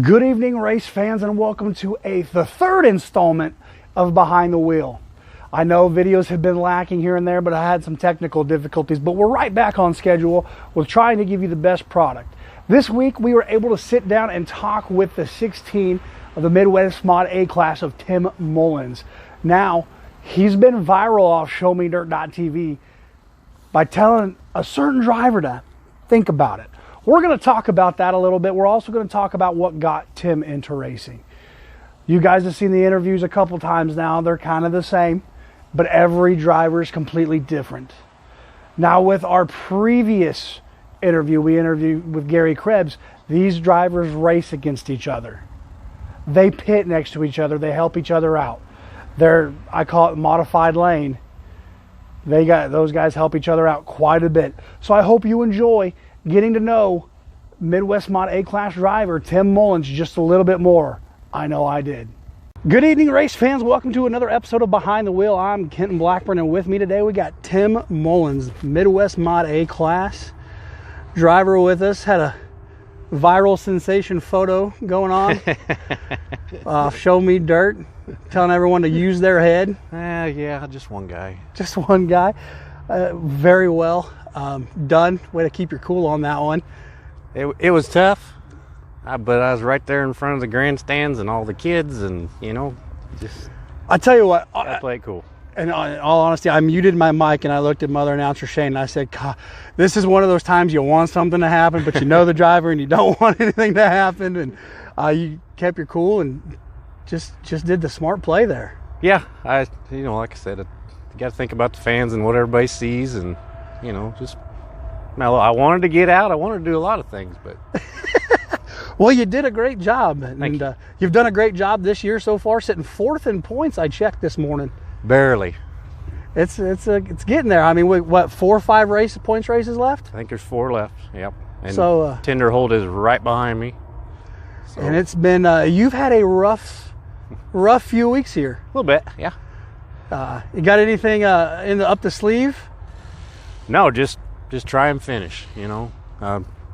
Good evening, race fans, and welcome to the third installment of Behind the Wheel. I know videos have been lacking here and there, but I had some technical difficulties, but we're right back on schedule with trying to give you the best product. This week, we were able to sit down and talk with the 16 of the Midwest Mod A class of Tim Mullins. Now, he's been viral off ShowMeDirt.tv by telling a certain driver to think about it. We're going to talk about that a little bit. We're also going to talk about what got Tim into racing. You guys have seen the interviews a couple times now. They're kind of the same, but every driver is completely different. Now, with our previous interview, we interviewed with Gary Krebs, these drivers race against each other. They pit next to each other. They help each other out. I call it modified lane. Those guys help each other out quite a bit. So I hope you enjoy getting to know Midwest Mod A class driver Tim Mullins just a little bit more. I know I did. Good evening, race fans. Welcome to another episode of Behind the Wheel. I'm Kenton Blackburn, and with me today we got Tim Mullins, Midwest Mod A class driver with us. Had a viral sensation photo going on. Show me dirt, telling everyone to use their head. Yeah, just one guy. Just one guy. Very well done. Way to keep your cool on that one. It was tough, but I was right there in front of the grandstands and all the kids, and just I tell you what, I play it cool. And in all honesty, I muted my mic and I looked at Mother Announcer Shane and I said, God, this is one of those times you want something to happen, but you know the driver and you don't want anything to happen, and you kept your cool and just did the smart play there. Yeah, like I said, you got to think about the fans and what everybody sees, and I wanted to get out. I wanted to do a lot of things, but well, you did a great job, Thank you. You've done a great job this year so far, sitting fourth in points. I checked this morning. Barely. It's getting there. I mean, what, 4 or 5 points races left? I think there's 4 left. Yep. And so Tenderholt is right behind me. So. And it's been you've had a rough few weeks here. A little bit, yeah. You got anything up the sleeve? No, just try and finish.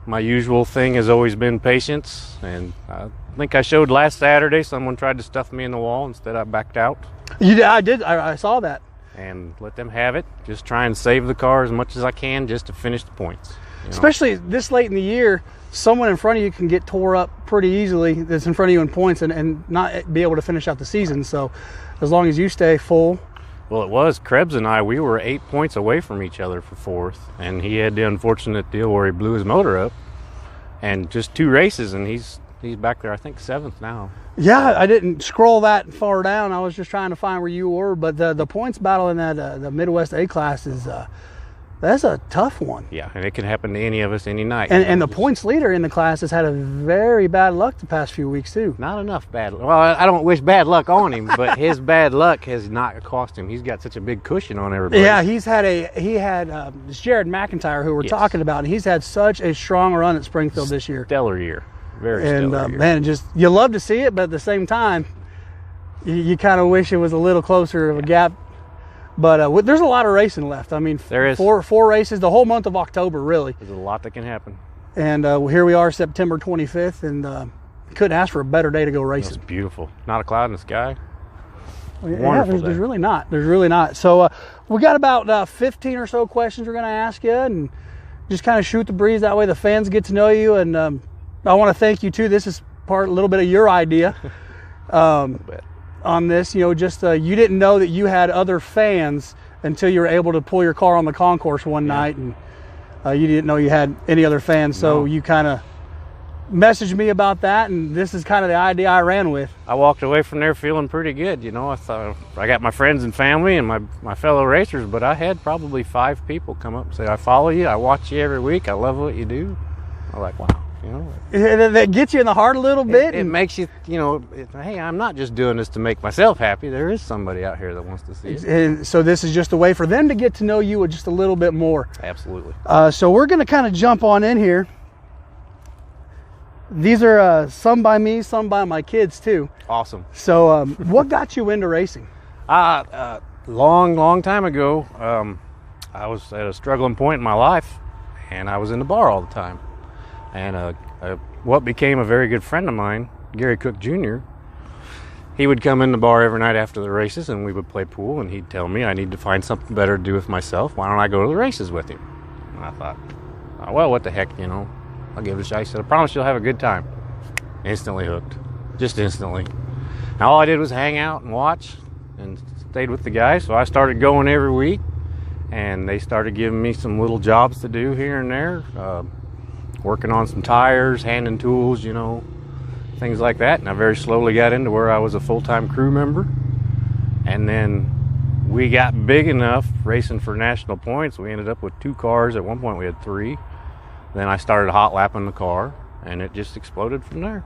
My usual thing has always been patience, and I think I showed last Saturday. Someone tried to stuff me in the wall. Instead, I backed out. I did. I saw that. And let them have it. Just try and save the car as much as I can just to finish the points. Especially this late in the year, someone in front of you can get tore up pretty easily that's in front of you in points and not be able to finish out the season. So as long as you stay full. Well, it was Krebs and I, we were 8 points away from each other for 4th, and he had the unfortunate deal where he blew his motor up, and just 2 races, and he's back there, I think 7th now. Yeah, I didn't scroll that far down. I was just trying to find where you were, but the points battle in that the Midwest A class is that's a tough one. Yeah, and it can happen to any of us any night. And the points leader in the class has had a very bad luck the past few weeks too. Not enough bad luck. Well, I don't wish bad luck on him, but his bad luck has not cost him. He's got such a big cushion on everybody. Yeah, it's Jared McIntyre who we're talking about, and he's had such a strong run at Springfield this year. Stellar year. Very stellar year. Man, you love to see it, but at the same time, you kind of wish it was a little closer of a gap. But there's a lot of racing left. I mean, there is 4 races the whole month of October, really. There's a lot that can happen. And here we are, September 25th, and couldn't ask for a better day to go racing. It's beautiful. Not a cloud in the sky. There's really not. There's really not. So we got about 15 or so questions we're going to ask you, and just kind of shoot the breeze. That way the fans get to know you. And I want to thank you too. This is a little bit of your idea. On this, you didn't know that you had other fans until you were able to pull your car on the concourse one night, and you didn't know you had any other fans. So you kind of messaged me about that, and this is kind of the idea I ran with. I walked away from there feeling pretty good. I thought I got my friends and family and my fellow racers, but I had probably 5 people come up and say, I follow you, I watch you every week, I love what you do. I'm like, wow. That gets you in the heart a little bit. It makes you, hey, I'm not just doing this to make myself happy. There is somebody out here that wants to see it. And so this is just a way for them to get to know you just a little bit more. Absolutely. So we're going to kind of jump on in here. These are some by me, some by my kids too. Awesome. So what got you into racing? Long time ago, I was at a struggling point in my life, and I was in the bar all the time. And what became a very good friend of mine Gary Cook Jr., he would come in the bar every night after the races, and we would play pool, and he'd tell me I need to find something better to do with myself. Why don't I go to the races with him? And I thought, oh, well, what the heck, you know, I'll give it a shot. He said, I promise you'll have a good time. Instantly hooked. Just instantly. And all I did was hang out and watch and stayed with the guys. So I started going every week, and they started giving me some little jobs to do here and there, working on some tires, handing tools, you know, things like that. And I very slowly got into where I was a full-time crew member. And then we got big enough racing for national points. We ended up with 2 cars. At one point we had 3. Then I started hot lapping the car, and it just exploded from there.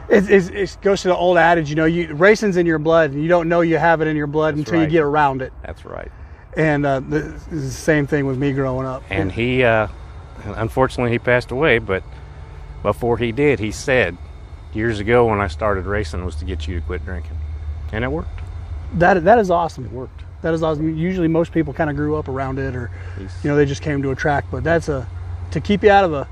It goes to the old adage, you know, racing's in your blood, and you don't know you have it in your blood until you get around it. That's right. And it's the same thing with me growing up. And he, unfortunately, he passed away, but before he did, he said, years ago when I started racing was to get you to quit drinking. And it worked. That is awesome. It worked. That is awesome. Usually most people kind of grew up around it, or, you know, they just came to a track, but that's to keep you out of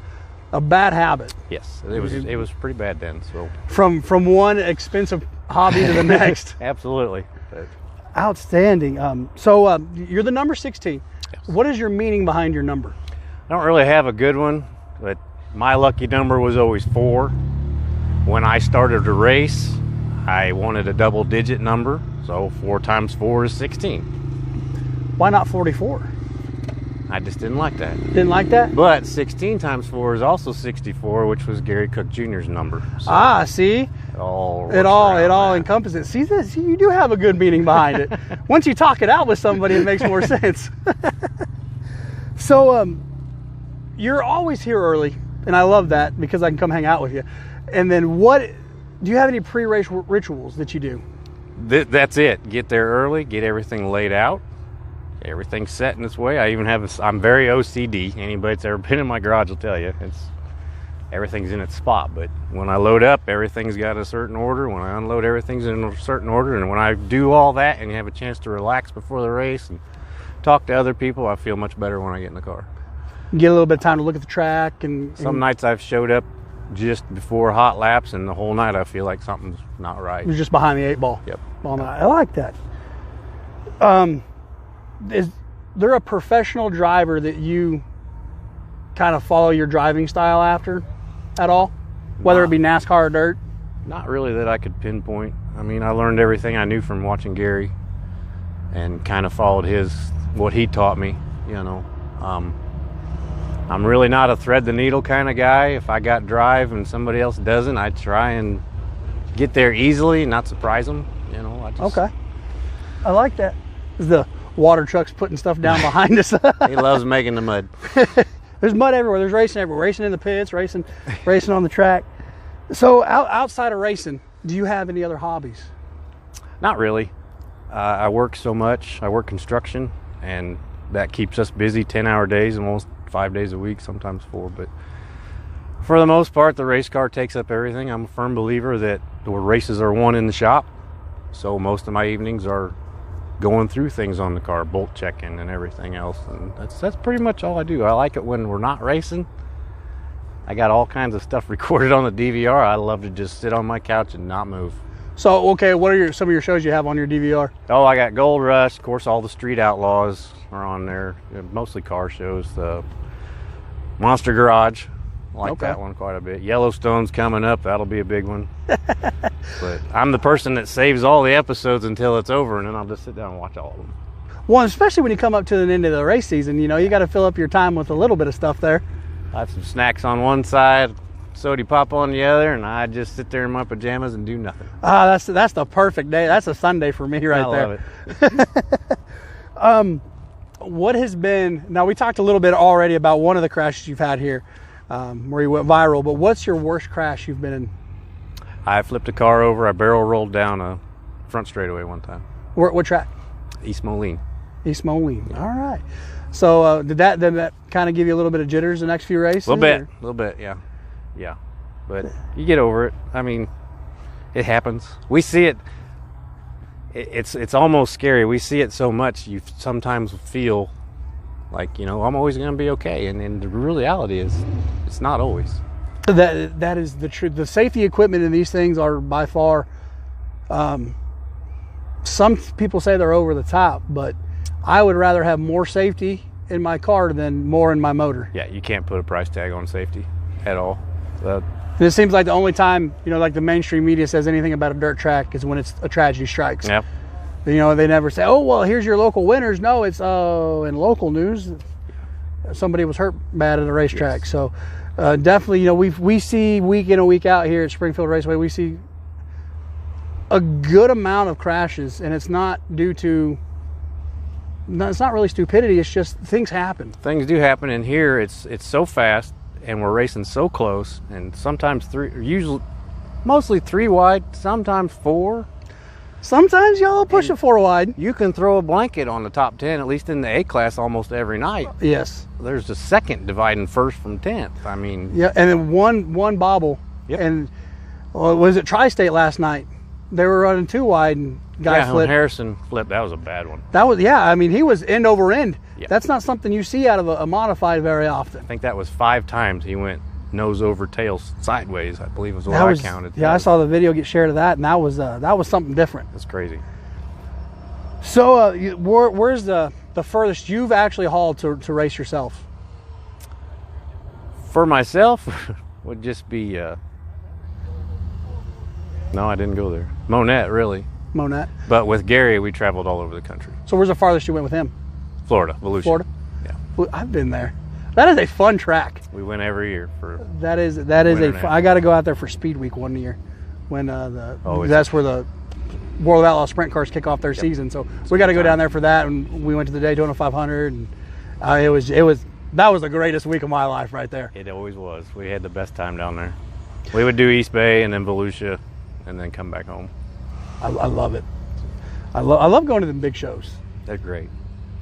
a bad habit. Yes, it was pretty bad then. So from one expensive hobby to the next. Absolutely. But outstanding. So you're the number 16. Yes. What is your meaning behind your number? I don't really have a good one, but my lucky number was always 4. When I started to race, I wanted a double-digit number, so 4 times 4 is 16. Why not 44? I just didn't like that. Didn't like that? But 16 times 4 is also 64, which was Gary Cook Jr.'s number. So see? It all encompasses it. See, you do have a good meaning behind it. Once you talk it out with somebody, it makes more sense. So, you're always here early, and I love that because I can come hang out with you. And then do you have any pre-race rituals that you do? That's it. Get there early, get everything laid out. Everything's set in its way. I'm very OCD. Anybody that's ever been in my garage will tell you everything's in its spot. But when I load up, everything's got a certain order. When I unload, everything's in a certain order. And when I do all that and you have a chance to relax before the race and talk to other people, I feel much better when I get in the car. Get a little bit of time to look at the track. And some nights I've showed up just before hot laps, and the whole night I feel like something's not right. You're just behind the 8 ball. Yep. I like that. Is there a professional driver that you kind of follow your driving style after at all? Whether it be NASCAR or dirt? Not really that I could pinpoint. I mean, I learned everything I knew from watching Gary and kind of followed what he taught me, you know. I'm really not a thread the needle kind of guy. If I got drive and somebody else doesn't, I try and get there easily and not surprise them, you know. Okay. I like that. Is the water trucks putting stuff down behind us? He loves making the mud. There's mud everywhere. There's racing everywhere. Racing in the pits, racing on the track. So outside of racing, do you have any other hobbies? Not really. I work so much. I work construction, and that keeps us busy 10-hour days, almost 5 days a week, sometimes 4. But for the most part, the race car takes up everything. I'm a firm believer that the races are won in the shop. So most of my evenings are going through things on the car, bolt checking and everything else. And that's pretty much all I do. I like it when we're not racing. I got all kinds of stuff recorded on the DVR. I love to just sit on my couch and not move. So, okay, what are some of your shows you have on your DVR? Oh, I got Gold Rush. Of course, all the Street Outlaws are on there. Mostly car shows. The Monster Garage. I like that one quite a bit. Yellowstone's coming up. That'll be a big one. But I'm the person that saves all the episodes until it's over, and then I'll just sit down and watch all of them. Well, especially when you come up to the end of the race season, you know, you got to fill up your time with a little bit of stuff there. I have some snacks on one side, soda pop on the other, and I just sit there in my pajamas and do nothing. That's the perfect day. That's a Sunday for me right there. I love it. What has been, now we talked a little bit already about one of the crashes you've had here, where you went viral, but what's your worst crash you've been in? I flipped a car over. I barrel rolled down a front straightaway one time. What track? East Moline. East Moline. Yeah. All right. So did that kind of give you a little bit of jitters the next few races? A little bit, yeah. Yeah. But you get over it. I mean, it happens. We see it. It's almost scary. We see it so much, you sometimes feel like, you know, I'm always going to be okay. And the reality is, it's not always. That is the truth. The safety equipment in these things are by far, some people say they're over the top, but I would rather have more safety in my car than more in my motor. Yeah, you can't put a price tag on safety at all. And it seems like the only time, like the mainstream media says anything about a dirt track is when it's a tragedy strikes. Yep. They never say, oh, well, here's your local winners. No, it's in local news, somebody was hurt bad at a racetrack. Yes. So definitely, we see week in and week out here at Springfield Raceway, we see a good amount of crashes, and it's not due to, it's not really stupidity, it's just things happen. Things do happen, and here it's so fast, and we're racing so close, and sometimes mostly 3 wide, sometimes 4. Sometimes y'all push a 4 wide. You can throw a blanket on the top 10, at least in the A class, almost every night. Yes. There's a second dividing first from 10th. I mean. Yeah, and then one bobble. Yep. And was it Tri-State last night? They were running 2 wide and guy flipped. When Harrison flipped, that was a bad one. That was, I mean, he was end over end. Yeah. That's not something you see out of a modified very often. I think that was 5 times he went nose over tail sideways, I believe was what I counted. Yeah, I saw the video get shared of that, and that was something different. That's crazy. So where's the furthest you've actually hauled to race yourself? For myself, would just be no, I didn't go there. Monette, really. Monette. But with Gary, we traveled all over the country. So where's the farthest you went with him? Florida, Volusia. Florida? Yeah. Well, I've been there. That is a fun track. We went every year for. That is I got to go out there for Speed Week one year, when that's where the World of Outlaw sprint cars kick off their season. So we got to go down there for that, and we went to the Daytona 500, and that was the greatest week of my life right there. It always was. We had the best time down there. We would do East Bay and then Volusia, and then come back home. I love it. I love going to the big shows. They're great.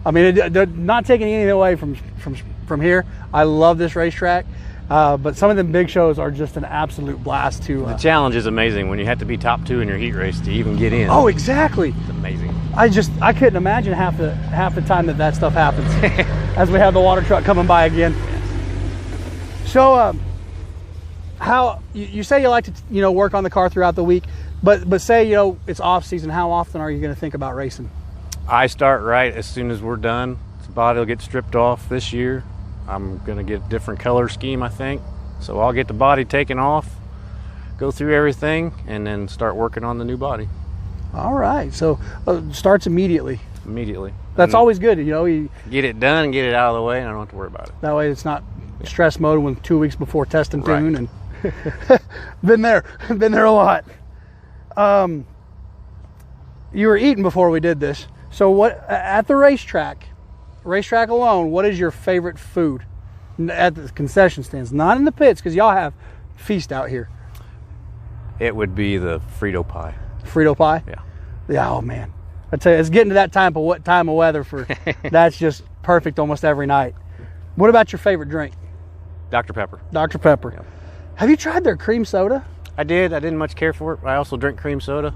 I mean, they're not taking anything away from here. I love this racetrack, but some of the big shows are just an absolute blast to. The challenge is amazing when you have to be top 2 in your heat race to even get in. Oh, exactly. It's amazing. I couldn't imagine half the time that stuff happens as we have the water truck coming by again. Yes. So, how you say you like to work on the car throughout the week, but say it's off season. How often are you going to think about racing? I start right as soon as we're done. The body will get stripped off this year. I'm going to get a different color scheme, I think. So I'll get the body taken off, go through everything, and then start working on the new body. All right. So starts immediately. Immediately. That's always good. You get it done and get it out of the way, and I don't have to worry about it. That way it's not stress mode when 2 weeks before test and tune. Right. And been there a lot. You were eating before we did this. So what at the racetrack alone, what is your favorite food at the concession stands? Not in the pits, because y'all have feast out here. It would be the Frito pie. Frito pie? Yeah. Yeah. Oh man, I tell you, it's getting to that time of weather for that's just perfect almost every night. What about your favorite drink? Dr. Pepper. Dr. Pepper. Yep. Have you tried their cream soda? I did. I didn't much care for it. I also drink cream soda.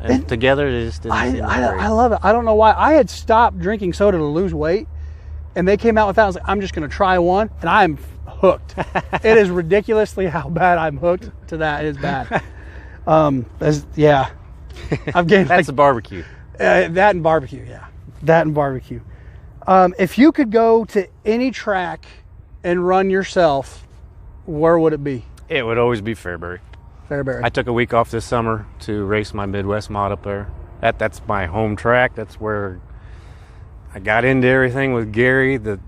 And together, it just didn't seem great. I love it. I don't know why. I had stopped drinking soda to lose weight, and they came out with that. I was like, I'm just going to try one, and I'm hooked. It is ridiculously how bad I'm hooked to that. It is bad. Yeah. I've gained That's the barbecue. That and barbecue, yeah. That and barbecue. If you could go to any track and run yourself, where would it be? It would always be Fairbury. Fairbury. I took a week off this summer to race my Midwest mod up there. That's my home track. That's where I got into everything with Gary. The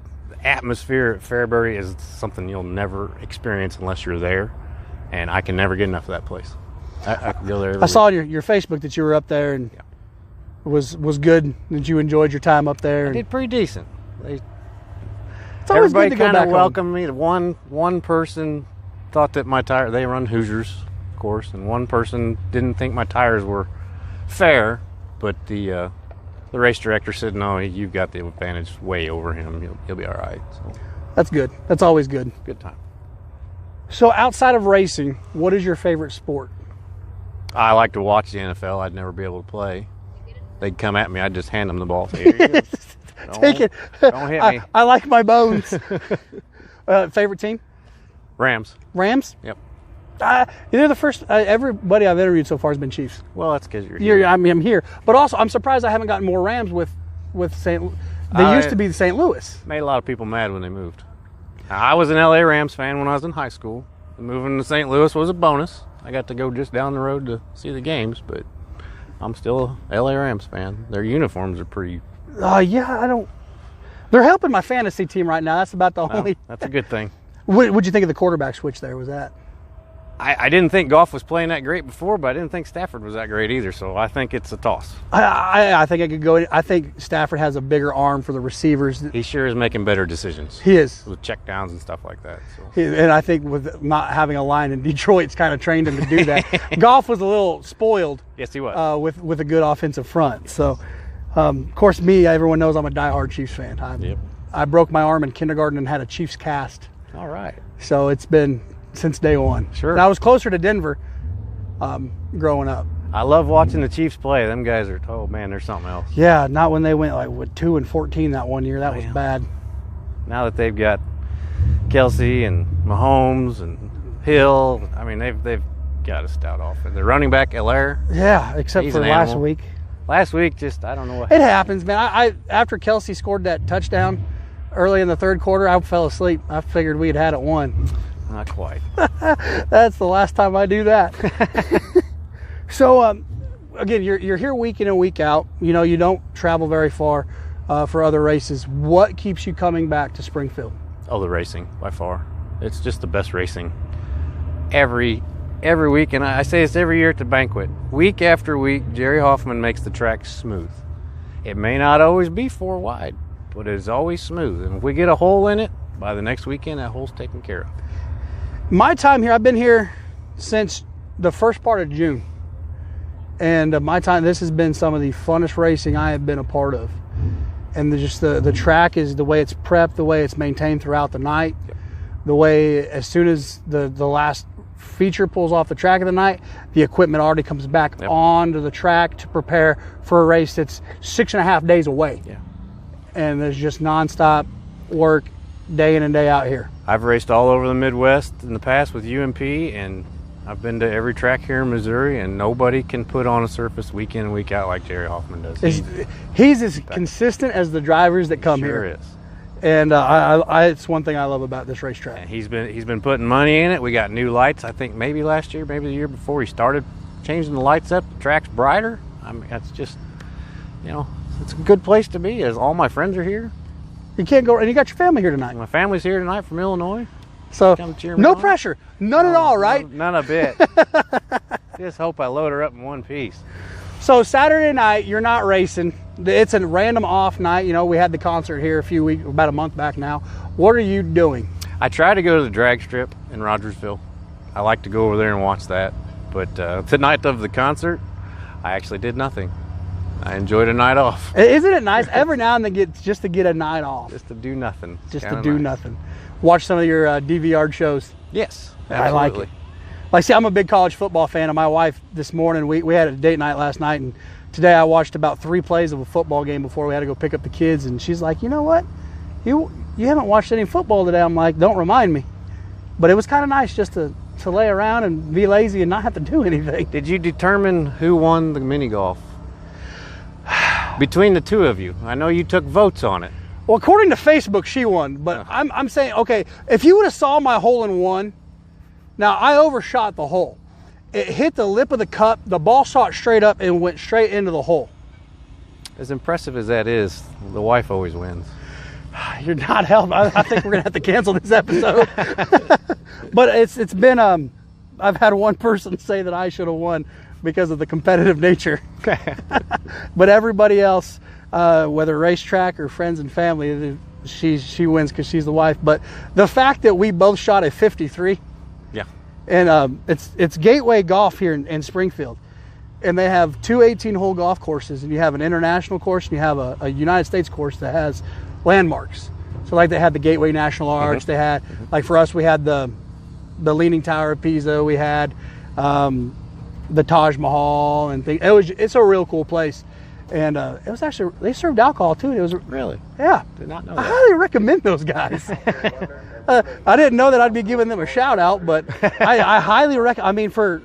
atmosphere at Fairbury is something you'll never experience unless you're there, and I can never get enough of that place. I can go there every week. I saw on your Facebook that you were up there, and it was good that you enjoyed your time up there. I did pretty decent. It's always everybody good to go kind back of home. welcomed me. One person thought that my tire, they run Hoosiers, of course, and one person didn't think my tires were fair, but the race director said, no, you've got the advantage way over him. He'll be all right. So That's good. That's always good. good time. So outside of racing, what is your favorite sport? I like to watch the NFL. I'd never be able to play. They'd come at me. I'd just hand them the ball. Say, here you go. Take it. Don't hit me. I like my bones. Favorite team? Rams. Rams? Yep. They're the first. Everybody I've interviewed so far has been Chiefs. Well, that's because you're here. I'm here, but also I'm surprised I haven't gotten more Rams with St. They used to be St. Louis. Made a lot of people mad when they moved. I was an LA Rams fan when I was in high school. Moving to St. Louis was a bonus. I got to go just down the road to see the games, but I'm still a LA Rams fan. Their uniforms are pretty. They're helping my fantasy team right now. That's about the only. That's a good thing. What'd you think of the quarterback switch there? Was that? I didn't think Goff was playing that great before, but I didn't think Stafford was that great either. So I think it's a toss. I think I could go. I think Stafford has a bigger arm for the receivers. He sure is making better decisions. He is with checkdowns and stuff like that. So. And I think with not having a line in Detroit, it's kind of trained him to do that. Goff was a little spoiled. Yes, he was. With a good offensive front. Yes. So, of course, everyone knows I'm a diehard Chiefs fan. I broke my arm in kindergarten and had a Chiefs cast. All right. So it's been since day one. Sure. And I was closer to Denver growing up. I love watching the Chiefs play. Them guys are, oh man, they're something else. Yeah, not when they went with 2-14 that one year. That was bad. Now that they've got Kelsey and Mahomes and Hill, I mean they've got a stout offense. Their running back Allaire. Yeah, except for last week. Last week, just I don't know what. It happens, man. I after Kelsey scored that touchdown early in the third quarter, I fell asleep. I figured we had it won. Not quite. That's the last time I do that. So, again, you're here week in and week out. You don't travel very far for other races. What keeps you coming back to Springfield? Oh, the racing, by far. It's just the best racing. Every week, and I say this every year at the banquet. Week after week, Jerry Hoffman makes the track smooth. It may not always be 4 wide, but it is always smooth. And if we get a hole in it, by the next weekend, that hole's taken care of. My time here, I've been here since the first part of June. And my time, this has been some of the funnest racing I have been a part of. And the track is the way it's prepped, the way it's maintained throughout the night, the way as soon as the last feature pulls off the track of the night, the equipment already comes back onto the track to prepare for a race that's 6.5 days away. Yeah. And there's just nonstop work day in and day out here. I've raced all over the Midwest in the past with UMP, and I've been to every track here in Missouri, and nobody can put on a surface week in and week out like Jerry Hoffman does. He's as consistent as the drivers that come here. Sure is. And it's one thing I love about this racetrack. And he's been putting money in it. We got new lights. I think maybe last year, maybe the year before, he started changing the lights up. The track's brighter. I mean, that's just, it's a good place to be. As all my friends are here. You can't go, and you got your family here tonight. My family's here tonight from Illinois. So no pressure, none at all, right? None a bit. Just hope I load her up in one piece. So Saturday night, you're not racing. It's a random off night. We had the concert here about a month back now. What are you doing? I try to go to the drag strip in Rogersville. I like to go over there and watch that. But the night of the concert, I actually did nothing. I enjoyed a night off. Isn't it nice every now and then just to get a night off? Just to do nothing. Just to do nothing. Watch some of your DVR shows. Yes, absolutely. I like it. Like, see, I'm a big college football fan, and my wife this morning, we had a date night last night, and today I watched about 3 plays of a football game before we had to go pick up the kids, and she's like, you know what? You haven't watched any football today. I'm like, don't remind me. But it was kind of nice just to lay around and be lazy and not have to do anything. Did you determine who won the mini golf? Between the two of you. I know you took votes on it. Well, according to Facebook, she won. But I'm saying, okay, if you would have saw my hole in one, now I overshot the hole. It hit the lip of the cup, the ball shot straight up and went straight into the hole. As impressive as that is, the wife always wins. You're not helping. I think we're going to have to cancel this episode. But it's been, I've had one person say that I should have won because of the competitive nature. But everybody else, whether racetrack or friends and family, she wins because she's the wife. But the fact that we both shot a 53, and it's Gateway Golf here in Springfield, and they have 2 18-hole golf courses, and you have an international course and you have a United States course that has landmarks. So like they had the Gateway National Arch, they had, like for us, we had the Leaning Tower of Pisa, we had the Taj Mahal and things. It's a real cool place. And it was actually, they served alcohol too. It was really, yeah. Did not know I that. highly recommend those guys. I didn't know that I'd be giving them a shout out, but I highly recommend. I mean, for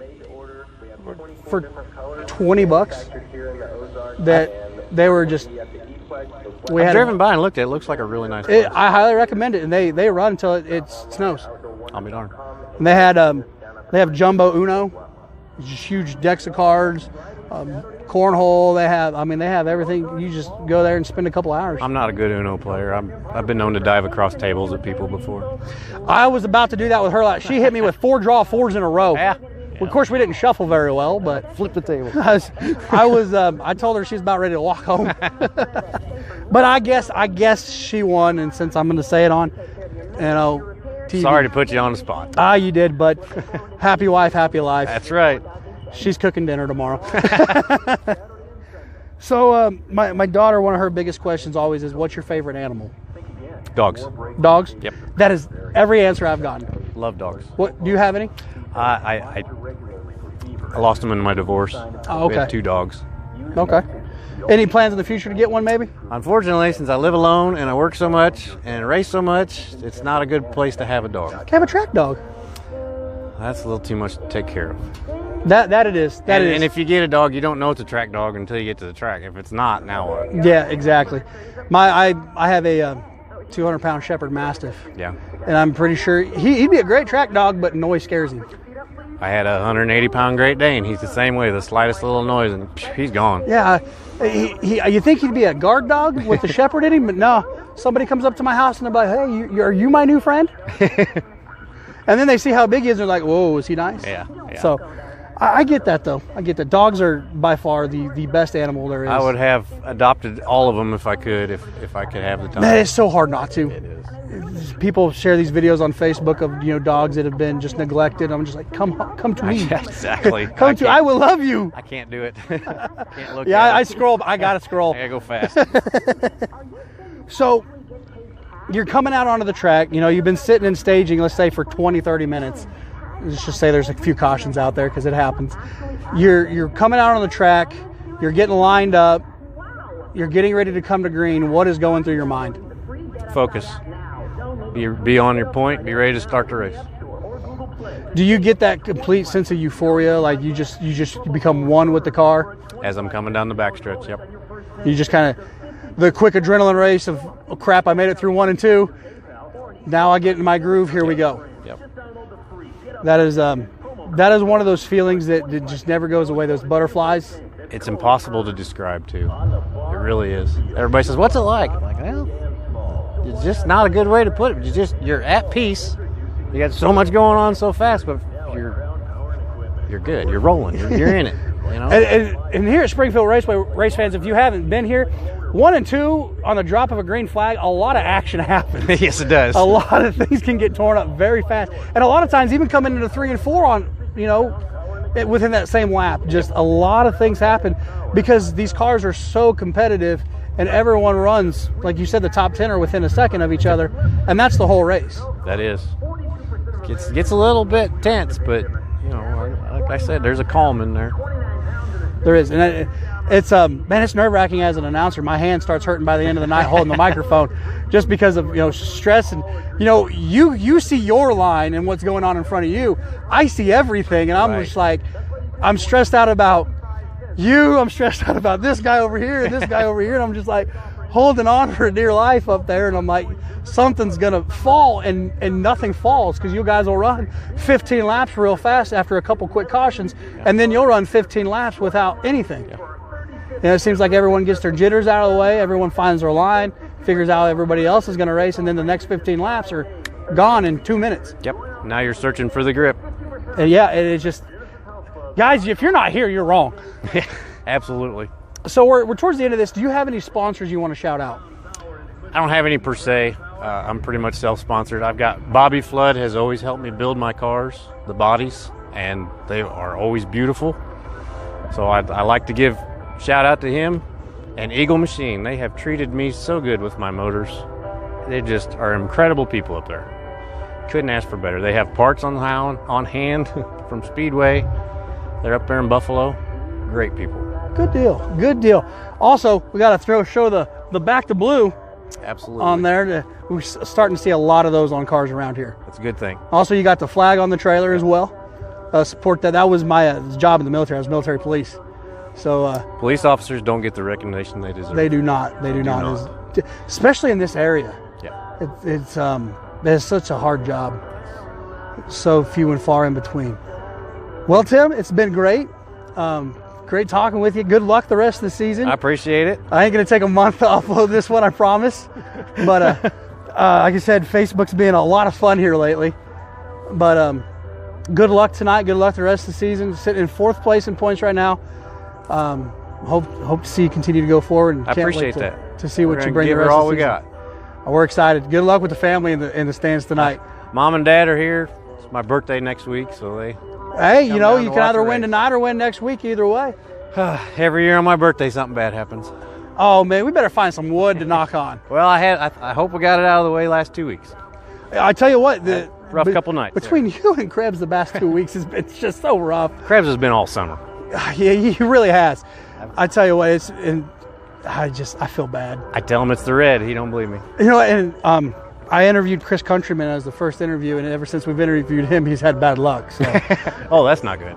$20, that they were just. I've driven by and looked at it. It looks like a really nice place. I highly recommend it, and they run until it snows. I'll be darned. And they have jumbo Uno, just huge decks of cards, cornhole. They have everything. You just go there and spend a couple hours. I'm not a good Uno player. I've been known to dive across tables at people before. I was about to do that with her. She hit me with 4 draw 4s in a row. Yeah. Of course, we didn't shuffle very well, but Flip the table. I told her she's about ready to walk home. But I guess she won, and since I'm going to say it on, TV. Sorry to put you on the spot. You did, but happy wife, happy life. That's right. She's cooking dinner tomorrow. So my daughter, one of her biggest questions always is, what's your favorite animal? Dogs. Dogs? Yep. That is every answer I've gotten. Love dogs. What do you have any? I lost them in my divorce. Oh, okay. We had 2 dogs. Okay. Any plans in the future to get one, maybe? Unfortunately, since I live alone and I work so much and race so much, it's not a good place to have a dog. Have a track dog. That's a little too much to take care of. That it is. And if you get a dog, you don't know it's a track dog until you get to the track. If it's not, now what? Yeah, exactly. I have a 200-pound Shepherd Mastiff. Yeah. And I'm pretty sure he'd be a great track dog, but noise scares him. I had a 180-pound Great Dane. He's the same way. The slightest little noise, and he's gone. Yeah. You think he'd be a guard dog with the Shepherd in him, but no. Somebody comes up to my house and they're like, "Hey, are you my new friend?" And then they see how big he is, and they're like, "Whoa, is he nice?" Yeah. So I get that, though. I get that. Dogs are by far the best animal there is. I would have adopted all of them if I could, if I could have the time. Man, it's so hard not to. It is. People share these videos on Facebook of dogs that have been just neglected. I'm just like, come to me. Exactly. I will love you. I can't do it. Can't look. Yeah, at I it. scroll. I gotta scroll. I gotta go fast. So you're coming out onto the track. You've been sitting and staging, let's say, for 20-30 minutes. Let's just say there's a few cautions out there because it happens. You're coming out on the track. You're getting lined up. You're getting ready to come to green. What is going through your mind? Focus. Be on your point. Be ready to start the race. Do you get that complete sense of euphoria, like you just become one with the car? As I'm coming down the backstretch, yep. You just kind of, the quick adrenaline race of, oh crap, I made it through 1 and 2. Now I get in my groove. Here we go. Yep. That is one of those feelings that just never goes away. Those butterflies. It's impossible to describe too. It really is. Everybody says, "What's it like?" I'm like, well, it's just not a good way to put it. You're at peace. You got so much going on so fast, but you're good. You're rolling. You're in it. And here at Springfield Raceway, race fans, if you haven't been here, 1 and 2 on the drop of a green flag, a lot of action happens. Yes, it does. A lot of things can get torn up very fast, and a lot of times even coming into 3 and 4 on within that same lap, just a lot of things happen because these cars are so competitive. And everyone runs, like you said, the top 10 are within a second of each other, and that's the whole race. That is. Gets a little bit tense, but like I said, there's a calm in there. There is, and it's nerve-wracking as an announcer. My hand starts hurting by the end of the night holding the microphone, just because of stress and you see your line and what's going on in front of you. I see everything, and I'm just like, I'm stressed out about you. I'm stressed out about this guy over here and this guy over here, and I'm just like holding on for dear life up there, and I'm like, something's gonna fall, and nothing falls because you guys will run 15 laps real fast after a couple quick cautions, and then you'll run 15 laps without anything. It seems like everyone gets their jitters out of the way, everyone finds their line, figures out everybody else is gonna race, and then the next 15 laps are gone in 2 minutes. Yep. Now you're searching for the grip. And it's just, guys, if you're not here, you're wrong. Absolutely. So we're towards the end of this. Do you have any sponsors you want to shout out? I don't have any per se. I'm pretty much self-sponsored. I've got Bobby Flood has always helped me build my cars, the bodies, and they are always beautiful. So I like to give shout out to him and Eagle Machine. They have treated me so good with my motors. They just are incredible people up there. Couldn't ask for better. They have parts on hand from Speedway. They're up there in Buffalo. Great people. Good deal. Also, we got to show the back to blue. Absolutely. on there. We're starting to see a lot of those on cars around here. That's a good thing. Also, you got the flag on the trailer as well. Support that. That was my job in the military. I was military police. So Police officers don't get the recognition they deserve. they do not. They do not. Especially in this area. Yeah. It's such a hard job. So few and far in between. Well, Tim, it's been great. Great talking with you. Good luck the rest of the season. I appreciate it. I ain't going to take a month to upload this one, I promise. But like I said, Facebook's been a lot of fun here lately. But good luck tonight. Good luck the rest of the season. Sitting in 4th place in points right now. Hope to see you continue to go forward. And I can't appreciate wait that. to see what you bring the give rest her of all the we season. got. We're excited. Good luck with the family in the stands tonight. Mom and Dad are here. It's my birthday next week, so they. Hey, you know, down you to can watch either the win race. tonight or win next week, either way. Every year on my birthday, something bad happens. Oh, man, we better find some wood to knock on. Well, I hope we got it out of the way last 2 weeks. I tell you what, Rough couple nights. Between you and Krebs the past 2 weeks has been just so rough. Krebs has been all summer. Yeah, he really has. I tell you what, I feel bad. I tell him it's the red. He don't believe me. You know, and I interviewed Chris Countryman as the first interview, and ever since we've interviewed him, he's had bad luck. So. Oh, that's not good.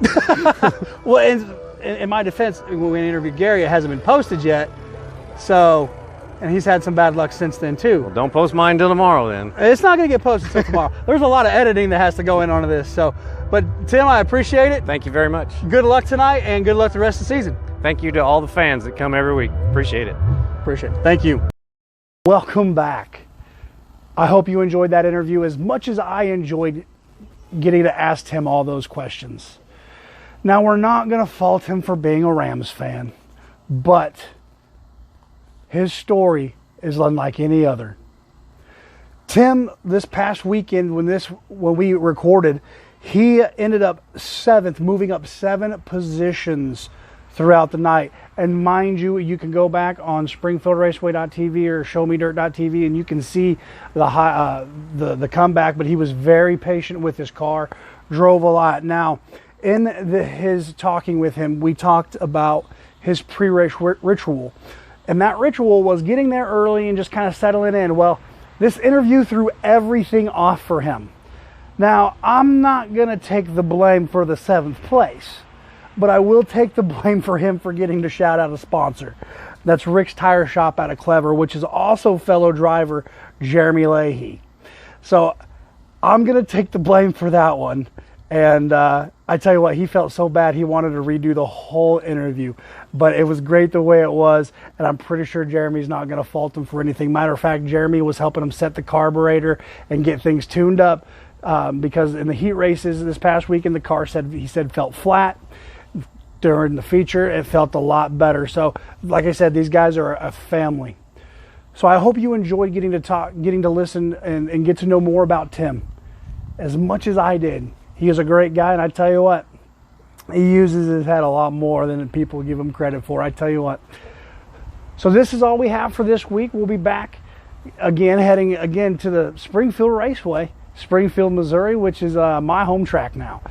Well, in my defense, when we interviewed Gary, it hasn't been posted yet. So, and he's had some bad luck since then too. Well, don't post mine till tomorrow then. It's not going to get posted till tomorrow. There's a lot of editing that has to go in onto this. So, but Tim, I appreciate it. Thank you very much. Good luck tonight, and good luck the rest of the season. Thank you to all the fans that come every week. Appreciate it. Appreciate it. Thank you. Welcome back. I hope you enjoyed that interview as much as I enjoyed getting to ask Tim all those questions. Now, we're not going to fault him for being a Rams fan, but his story is unlike any other. Tim, this past weekend when we recorded, he ended up 7th, moving up 7 positions throughout the night. And mind you, you can go back on SpringfieldRaceway.tv or ShowMeDirt.tv and you can see the comeback. But he was very patient with his car, drove a lot. Now, in his talking with him, we talked about his pre-race ritual. And that ritual was getting there early and just kind of settling in. Well, this interview threw everything off for him. Now, I'm not going to take the blame for the 7th place, but I will take the blame for him for getting to shout out a sponsor. That's Rick's Tire Shop out of Clever, which is also fellow driver Jeremy Leahy. So I'm going to take the blame for that one. And I tell you what, he felt so bad he wanted to redo the whole interview. But it was great the way it was, and I'm pretty sure Jeremy's not going to fault him for anything. Matter of fact, Jeremy was helping him set the carburetor and get things tuned up because in the heat races this past weekend, the car he said felt flat. During the feature, it felt a lot better. So, like I said, these guys are a family. So I hope you enjoyed getting to listen and get to know more about Tim as much as I did. He is a great guy, and I tell you what, he uses his head a lot more than people give him credit for. I tell you what. So this is all we have for this week. We'll be back again, heading again to the Springfield Raceway, Springfield, Missouri, which is my home track now.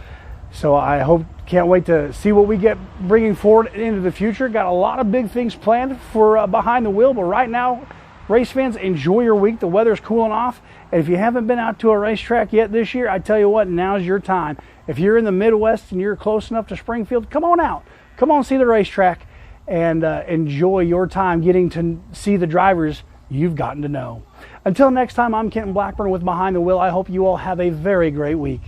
So I can't wait to see what we get bringing forward into the future. Got a lot of big things planned for behind the wheel, but right now, race fans, enjoy your week. The weather's cooling off. And if you haven't been out to a racetrack yet this year, I tell you what, now's your time. If you're in the Midwest and you're close enough to Springfield, come on out. Come on, see the racetrack and enjoy your time getting to see the drivers you've gotten to know. Until next time, I'm Kenton Blackburn with Behind the Wheel. I hope you all have a very great week.